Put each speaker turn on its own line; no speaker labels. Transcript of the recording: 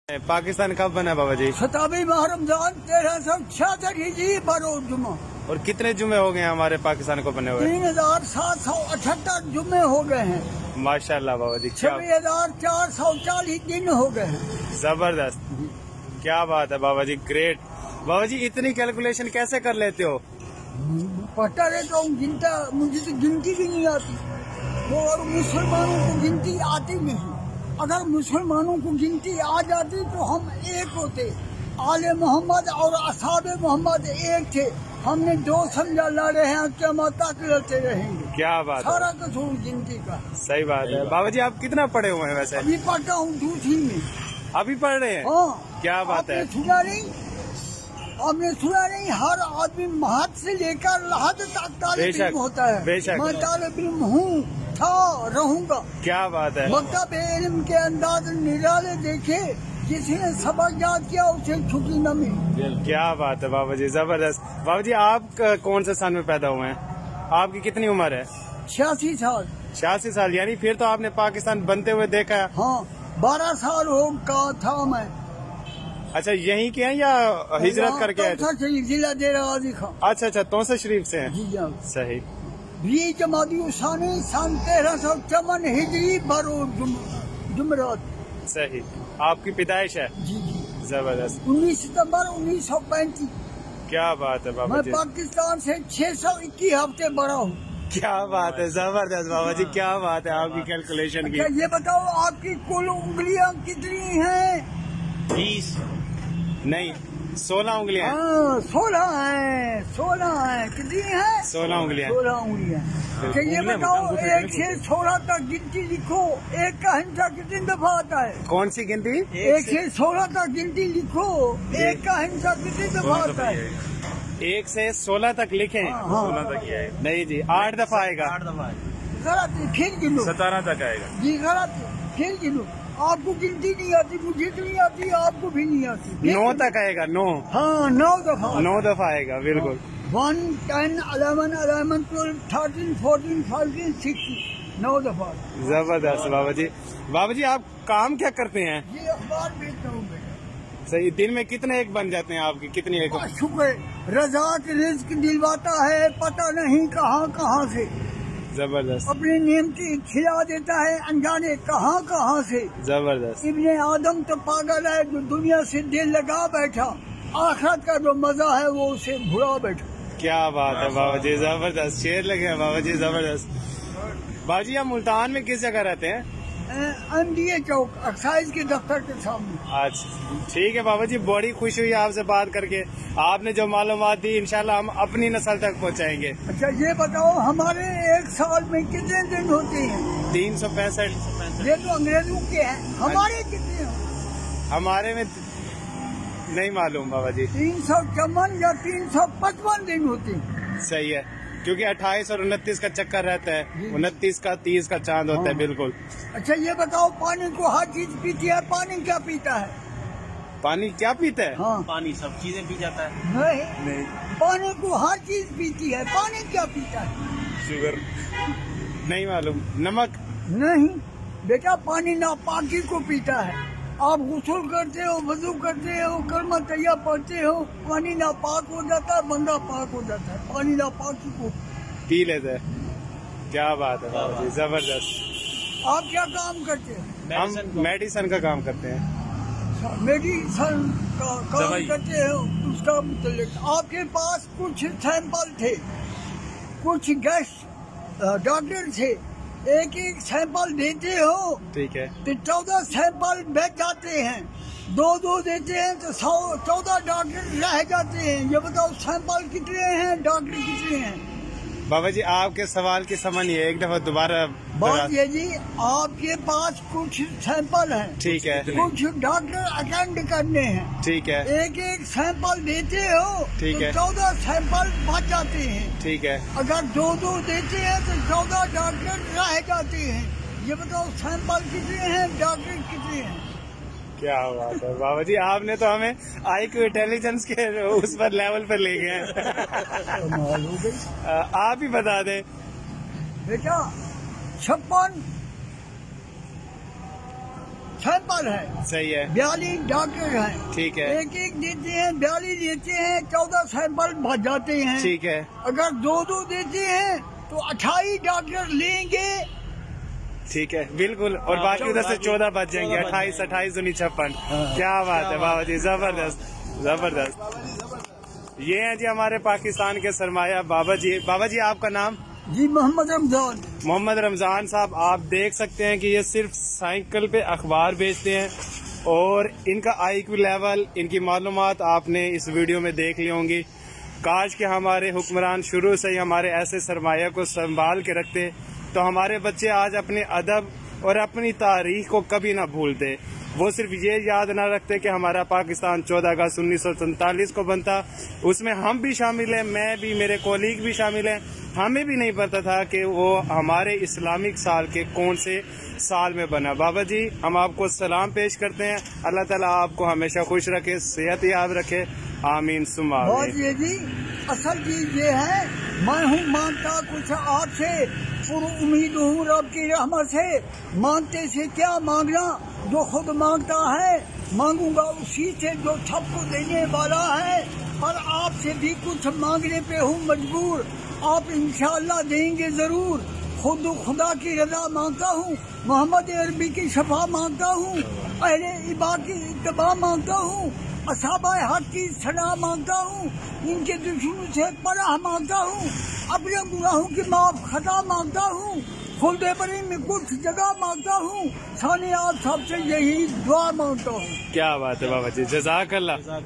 पाकिस्तान कब बना बाबा जी?
27 माह रमजान 1366 हिजरी बरोज जुमा।
और कितने जुमे हो गए हैं हमारे पाकिस्तान को बने हुए?
3778 जुमे हो गए हैं।
माशाल्लाह बाबा जी।
6440 दिन हो गए हैं।
जबरदस्त, क्या बात है बाबा जी, ग्रेट। बाबा जी इतनी कैलकुलेशन कैसे कर लेते हो?
पढ़ता रहता हूँ, गिनता, मुझे तो गिनती भी नहीं आती। और मुसलमानों को गिनती आती नहीं। अगर मुसलमानों को गिनती आ जाती तो हम एक होते। आले मोहम्मद और असहाबे मोहम्मद एक थे। हमने दो समझा लड़े हैं, क़यामत तक लड़ते रहेंगे।
क्या बात है,
सारा कसूर गिनती का।
सही बात है। बाबा जी आप कितना पढ़े हुए हैं वैसे?
अभी पढ़ता हूँ दूसरी में।
अभी पढ़ रहे हैं?
हाँ,
क्या बात है।
सुना नहीं, आपने सुना नहीं, हर आदमी महत से लेकर लहद तक तालिब इल्म होता है।
बेशक।
मैं तालिब इल्म हूँ, था, रहूंगा।
क्या बात है।
मकतब इल्म के अंदाज निराले देखे, जिसने सबक याद किया उसे छुट्टी न मिली।
क्या बात है बाबा जी, जबरदस्त। बाबा जी आप कौन से साल में पैदा हुए हैं? आपकी कितनी उम्र है?
86 साल।
86 साल, यानी फिर तो आपने पाकिस्तान बनते हुए देखा है।
हाँ, 12 साल हो का था मैं।
अच्छा, यहीं के हैं या हिजरत करके आए थे?
जिला डेरा गाजी खां।
अच्छा, तौसा शरीफ से हैं।
जी हाँ।
सही।
20 जमादी उसानी सन 1354 हिजरी बरोज जुमरात।
सही, आपकी पैदाइश है?
जी जी।
जबरदस्त।
19 सितम्बर 1935।
क्या बात है बाबा
मैं
जी।
पाकिस्तान से 621 हफ्ते बड़ा हूँ।
क्या बात है, जबरदस्त बाबा जी, क्या बात है आपकी कैलकुलेशन की।
अच्छा ये बताओ, आपकी कुल उंगलियां कितनी हैं?
20 नहीं 16 उंगलियां।
16 हैं। 16 हैं। कितनी हैं?
16 उंगलियां।
16 उंगलियां। अच्छा ये बताओ, 1 से 16 तक गिनती लिखो। 1 का हिस्सा कितनी दफा आता है?
कौन सी गिनती?
1 से 16 तक गिनती लिखो। 1 का हिस्सा कितनी दफा आता है?
1 से 16 तक लिखें।
16
तक नहीं जी, 8 दफा आएगा। 8 दफा
गलत है, फिर गिनो।
17 तक आएगा
जी गलत है, फिर गिनो। आपको गिनती नहीं आती, मुझे तो नहीं आती, आपको भी नहीं आती।
9 तक आएगा। 9।
हाँ, 9 दफा।
9 दफा आएगा, बिल्कुल।
1, 10, 11, 12, 13, 14, 15, 16, 9 दफा।
जबरदस्त बाबा जी। बाबा जी आप काम क्या करते हैं?
ये अखबार बेचता हूँ बेटा।
सही। दिन में कितने एक बन जाते हैं आपकी? कितनी एक?
शुक्र, रज़ाक रिज़्क दिलवाता है, पता नहीं कहाँ कहाँ से।
जबरदस्त।
अपने नियमती खिला देता है, अनजाने कहाँ कहाँ से।
जबरदस्त।
इब्ने आदम तो पागल है जो दुनिया से दिल लगा बैठा, आखिरत का जो मजा है वो उसे भुला बैठा।
क्या बात है बाबा जी, जबरदस्त शेर लगे हैं बाबा जी, जबरदस्त। बाबा जी आप मुल्तान में किस जगह रहते हैं?
MDA चौक, एक्साइज के दफ्तर के सामने।
अच्छा ठीक है बाबा जी, बड़ी खुशी हुई आपसे बात करके। आपने जो मालूमात दी इंशाल्लाह हम अपनी नस्ल तक पहुंचाएंगे।
अच्छा ये बताओ, हमारे एक साल में कितने दिन होते हैं?
365।
ये तो अंग्रेजों के हैं, हमारे कितने हैं?
हमारे में नहीं मालूम बाबा जी।
354 या 355 दिन होते हैं।
सही है, क्योंकि 28 और 29 का चक्कर रहता है, 29 का 30 का चांद होता है। बिल्कुल।
अच्छा ये बताओ, पानी को हर चीज पीती है, पानी क्या पीता है?
पानी क्या पीता है?
हाँ,
पानी सब चीजें पी जाता है।
नहीं, पानी को हर चीज पीती है, पानी क्या पीता है?
शुगर नहीं मालूम। नमक
नहीं बेटा, पानी नापाकी को पीता है। आप गुस्ल करते हो, वजू करते हो, कलमा तैय्या पढ़ते हो, पानी नापाक हो जाता है, बंदा पाक हो जाता है। पानी नापाकी को
पी लेते हैं। क्या बात है बाबा जी, जबरदस्त।
आप क्या काम करते हैं?
हम मेडिसिन का काम करते हैं।
मेडिसिन का काम करते हो, उसका मतलब आपके पास कुछ सैंपल थे, कुछ गेस्ट डॉक्टर थे, एक एक सैंपल देते हो।
ठीक है।
तो 14 सैंपल बेच जाते हैं, 2 देते हैं तो 14 डॉक्टर रह जाते हैं। ये बताओ सैंपल कितने हैं, डॉक्टर कितने हैं?
बाबा जी आपके सवाल की समझ नहीं है, एक दफा दोबारा।
बात ये जी, आपके पास कुछ सैंपल हैं,
ठीक है,
कुछ डॉक्टर अटेंड करने हैं,
ठीक है,
एक एक सैंपल देते हो,
ठीक है,
14 सैंपल बच जाते हैं।
ठीक है।
अगर 2 देते हैं तो 14 डॉक्टर रह जाते हैं। ये बताओ सैंपल कितने हैं, डॉक्टर कितने हैं?
क्या बात है बाबा जी, आपने तो हमें IQ इंटेलिजेंस के उस पर लेवल पर ले गए हैं।
कमाल हो गई।
आप ही बता दें
बेटा, 56 सैंपल है,
صحیح ہے
42 डॉक्टर हैं,
ٹھیک ہے
एक एक देते हैं, 42 देते हैं, 14 सैंपल भर जाते हैं।
ٹھیک ہے
अगर 2-2 देते हैं तो 28 डॉक्टर लेंगे।
ٹھیک ہے بالکل، اور باقی ادھر سے 14 بچ جائیں گے، 28 28 56۔ کیا بات ہے بابا جی، زبردست زبردست۔ یہ ہیں جی ہمارے پاکستان کے سرمایہ بابا جی۔ بابا جی آپ کا نام؟
جی محمد رمضان۔
محمد رمضان صاحب، آپ دیکھ سکتے ہیں کہ یہ صرف سائیکل پہ اخبار بیچتے ہیں، اور ان کا آئی کیو لیول، ان کی معلومات آپ نے اس ویڈیو میں دیکھ لی ہوں گی۔ کاش کہ ہمارے حکمران شروع سے ہی ہمارے ایسے سرمایہ کو سنبھال کے رکھتے تو ہمارے بچے آج اپنے ادب اور اپنی تاریخ کو کبھی نہ بھولتے۔ وہ صرف یہ یاد نہ رکھتے کہ ہمارا پاکستان 14 اگست 1947 کو بنتا، اس میں ہم بھی شامل ہیں، میں بھی، میرے کولیگ بھی شامل ہیں۔ ہمیں بھی نہیں پتا تھا کہ وہ ہمارے اسلامک سال کے کون سے سال میں بنا۔ بابا جی ہم آپ کو سلام پیش کرتے ہیں، اللہ تعالیٰ آپ کو ہمیشہ خوش رکھے، صحت یاب رکھے، آمین ثم
بات
آمین۔
یہ جی اصل چیز یہ ہے، میں ہوں مانگتا کچھ آپ سے، پر امید ہوں رب کی رحمت سے، مانگتے سے کیا مانگنا، جو خود مانگتا ہے مانگوں گا اسی سے جو سب کو دینے والا ہے، اور آپ سے بھی کچھ مانگنے پہ ہوں مجبور، آپ انشاءاللہ دیں گے ضرور۔ خود خدا کی رضا مانگتا ہوں، محمد عربی کی شفا مانگتا ہوں، اہل ابا کی اتباع مانگتا ہوں، اصحاب حق کی صلاح مانگتا ہوں، ان کے دشمنوں سے پناہ مانگتا ہوں، اپنے گناہوں کی معاف خطا مانگتا ہوں، خلد بری میں کچھ جگہ مانگتا ہوں، سانے آپ سب سے یہی دعا مانگتا ہوں۔
کیا بات ہے بابا جی، جزاک اللہ۔